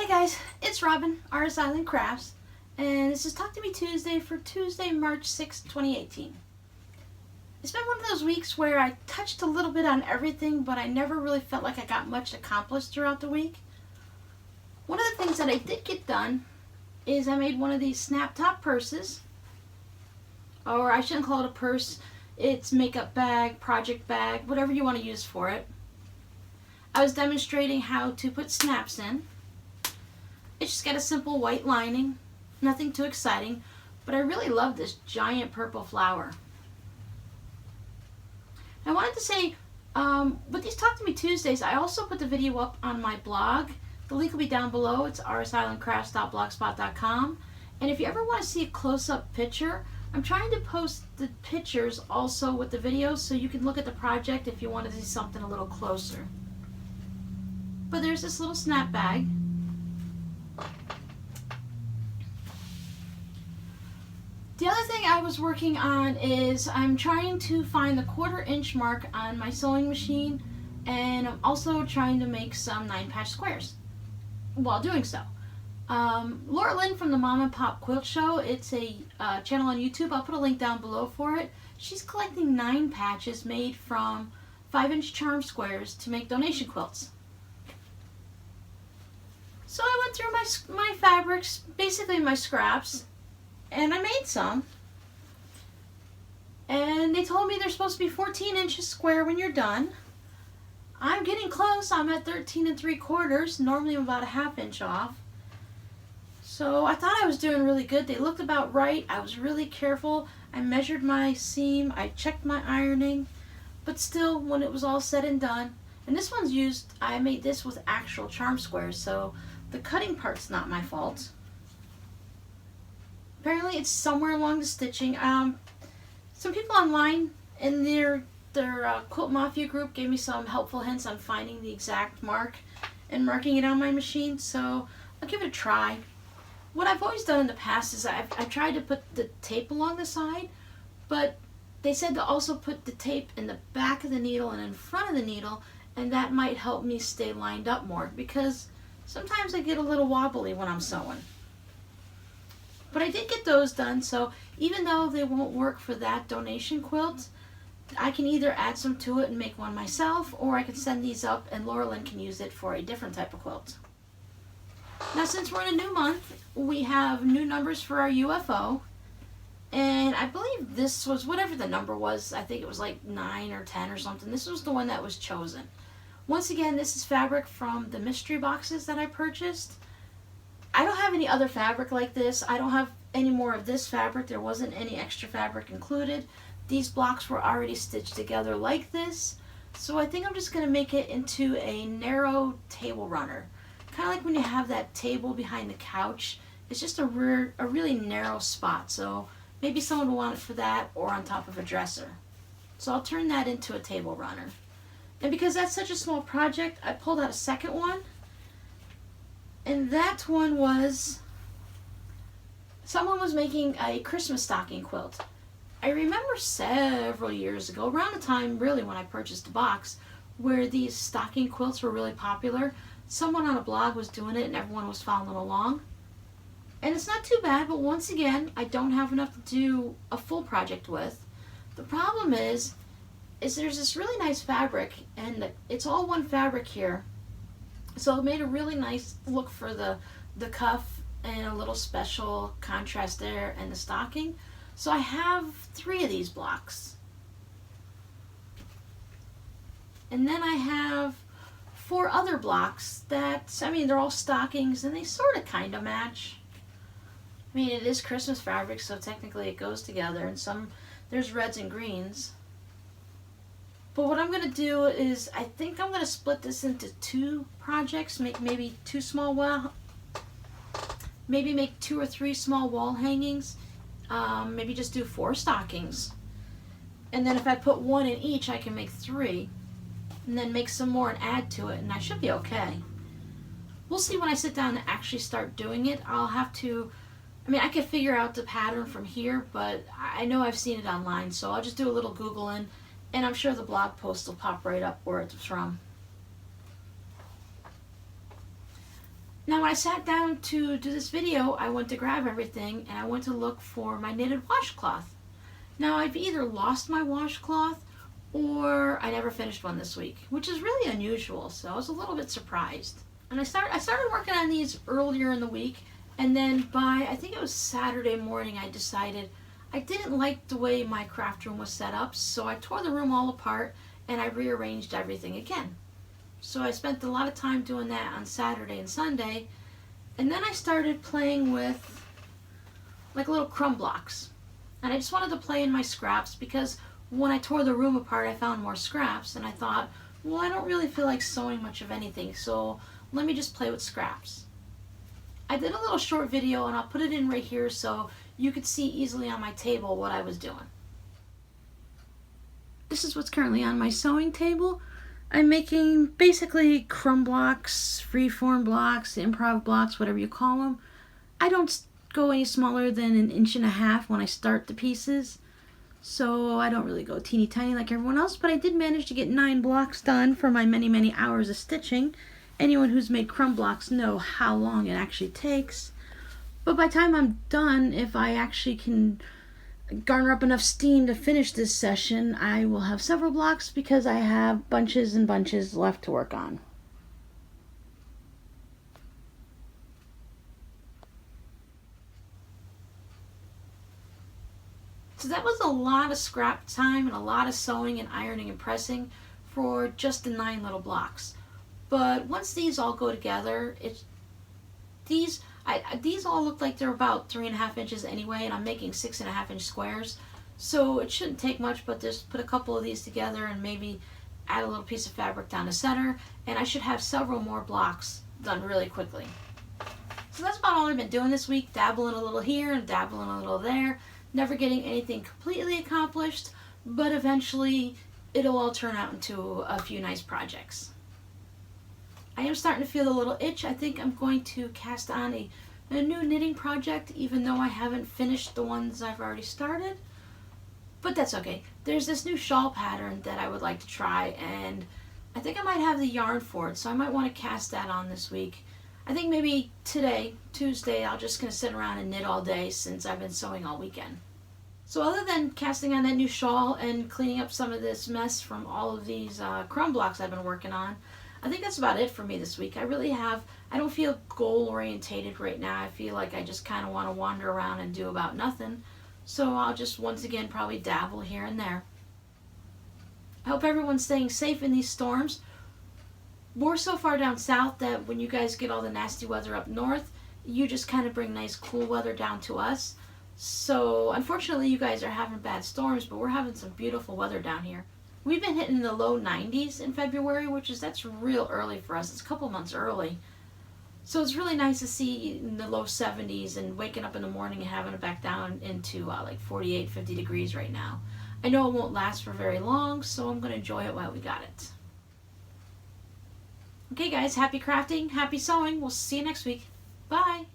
guys, it's Robin, RsIslandCrafts, and this is Talk to Me Tuesday for Tuesday, March 6, 2018. It's been one of those weeks where I touched a little bit on everything, but I never really felt like I got much accomplished throughout the week. One of the things that I did get done is I made one of these snap top purses, or I shouldn't call it a purse, it's makeup bag, project bag, whatever you want to use for it. I was demonstrating how to put snaps in. It's just got a simple white lining, nothing too exciting, but I really love this giant purple flower. I wanted to say, with these Talk to Me Tuesdays, I also put the video up on my blog. The link will be down below. It's RsIslandCrafts.blogspot.com. And if you ever want to see a close-up picture, I'm trying to post the pictures also with the videos so you can look at the project if you want to see something a little closer. But there's this little snap bag. The other thing I was working on is I'm trying to find the 1/4 inch mark on my sewing machine, and I'm also trying to make some 9-patch squares while doing so. Laura Lynn from the Mom and Pop Quilt Show, it's a channel on YouTube. I'll put a link down below for it. She's collecting 9 patches made from 5-inch charm squares to make donation quilts. So I went through my fabrics, basically my scraps, and I made some. And they told me they're supposed to be 14 inches square when you're done. I'm getting close. I'm at 13 3/4. Normally I'm about a 1/2 inch off. So I thought I was doing really good. They looked about right. I was really careful. I measured my seam. I checked my ironing. But still, when it was all said and done, and this one's used, I made this with actual charm squares, so the cutting part's not my fault. Apparently it's somewhere along the stitching. Some people online in their Quilt Mafia group gave me some helpful hints on finding the exact mark and marking it on my machine, so I'll give it a try. What I've always done in the past is I've tried to put the tape along the side, but they said to also put the tape in the back of the needle and in front of the needle, and that might help me stay lined up more, because sometimes I get a little wobbly when I'm sewing. But I did get those done, so even though they won't work for that donation quilt, I can either add some to it and make one myself, or I can send these up and Laura Lynn can use it for a different type of quilt. Now, since we're in a new month, we have new numbers for our UFO, and I believe this was, whatever the number was, I think it was like 9 or 10 or something. This was the one that was chosen. Once again, this is fabric from the mystery boxes that I purchased. I don't have any other fabric like this. I don't have any more of this fabric. There wasn't any extra fabric included. These blocks were already stitched together like this. So I think I'm just going to make it into a narrow table runner. Kind of like when you have that table behind the couch. It's just a really narrow spot. So maybe someone will want it for that or on top of a dresser. So I'll turn that into a table runner. And because that's such a small project, I pulled out a second one. And that one was, someone was making a Christmas stocking quilt. I remember several years ago, around the time really when I purchased the box, where these stocking quilts were really popular. Someone on a blog was doing it and everyone was following along. And it's not too bad, but once again, I don't have enough to do a full project with. The problem is there's this really nice fabric, and it's all one fabric here. So it made a really nice look for the cuff and a little special contrast there and the stocking. So I have 3 of these blocks. And then I have 4 other blocks that, I mean, they're all stockings and they sort of kind of match. I mean, it is Christmas fabric, so technically it goes together, and there's reds and greens. But what I'm going to do is, I think I'm going to split this into 2 projects, make maybe 2 small maybe make 2 or 3 small wall hangings, maybe just do 4 stockings. And then if I put 1 in each, I can make 3, and then make some more and add to it, and I should be okay. We'll see when I sit down and actually start doing it. I'll have to, I mean, I could figure out the pattern from here, but I know I've seen it online, so I'll just do a little Googling. And I'm sure the blog post will pop right up where it's from. Now when I sat down to do this video, I went to grab everything and I went to look for my knitted washcloth. Now I've either lost my washcloth or I never finished one this week, which is really unusual, so I was a little bit surprised. And I started working on these earlier in the week, and then by, I think it was Saturday morning, I decided I didn't like the way my craft room was set up, so I tore the room all apart and I rearranged everything again. So I spent a lot of time doing that on Saturday and Sunday, and then I started playing with like little crumb blocks. And I just wanted to play in my scraps because when I tore the room apart I found more scraps, and I thought, well, I don't really feel like sewing much of anything, so let me just play with scraps. I did a little short video and I'll put it in right here so you could see easily on my table what I was doing. This is what's currently on my sewing table. I'm making basically crumb blocks, freeform blocks, improv blocks, whatever you call them. I don't go any smaller than 1.5 inches when I start the pieces, so I don't really go teeny tiny like everyone else, but I did manage to get 9 blocks done for my many hours of stitching. Anyone who's made crumb blocks know how long it actually takes. But by the time I'm done, if I actually can garner up enough steam to finish this session, I will have several blocks because I have bunches and bunches left to work on. So that was a lot of scrap time and a lot of sewing and ironing and pressing for just the 9 little blocks. But once these all go together, these all look like they're about 3.5 inches anyway, and I'm making 6.5 inch squares. So it shouldn't take much, but just put a couple of these together and maybe add a little piece of fabric down the center, and I should have several more blocks done really quickly. So that's about all I've been doing this week, dabbling a little here and dabbling a little there, never getting anything completely accomplished, but eventually it'll all turn out into a few nice projects. I am starting to feel a little itch. I think I'm going to cast on a new knitting project, even though I haven't finished the ones I've already started. But that's okay. There's this new shawl pattern that I would like to try, and I think I might have the yarn for it, so I might want to cast that on this week. I think maybe today, Tuesday, I'm just going to sit around and knit all day since I've been sewing all weekend. So other than casting on that new shawl and cleaning up some of this mess from all of these crumb blocks I've been working on, I think that's about it for me this week. I don't feel goal orientated right now. I feel like I just kind of want to wander around and do about nothing. So I'll just once again probably dabble here and there. I hope everyone's staying safe in these storms. We're so far down south that when you guys get all the nasty weather up north, you just kind of bring nice cool weather down to us. So unfortunately you guys are having bad storms, but we're having some beautiful weather down here. We've been hitting the low 90s in February, that's real early for us. It's a couple months early. So it's really nice to see in the low 70s and waking up in the morning and having it back down into like 48, 50 degrees right now. I know it won't last for very long, so I'm going to enjoy it while we got it. Okay guys, happy crafting, happy sewing. We'll see you next week. Bye!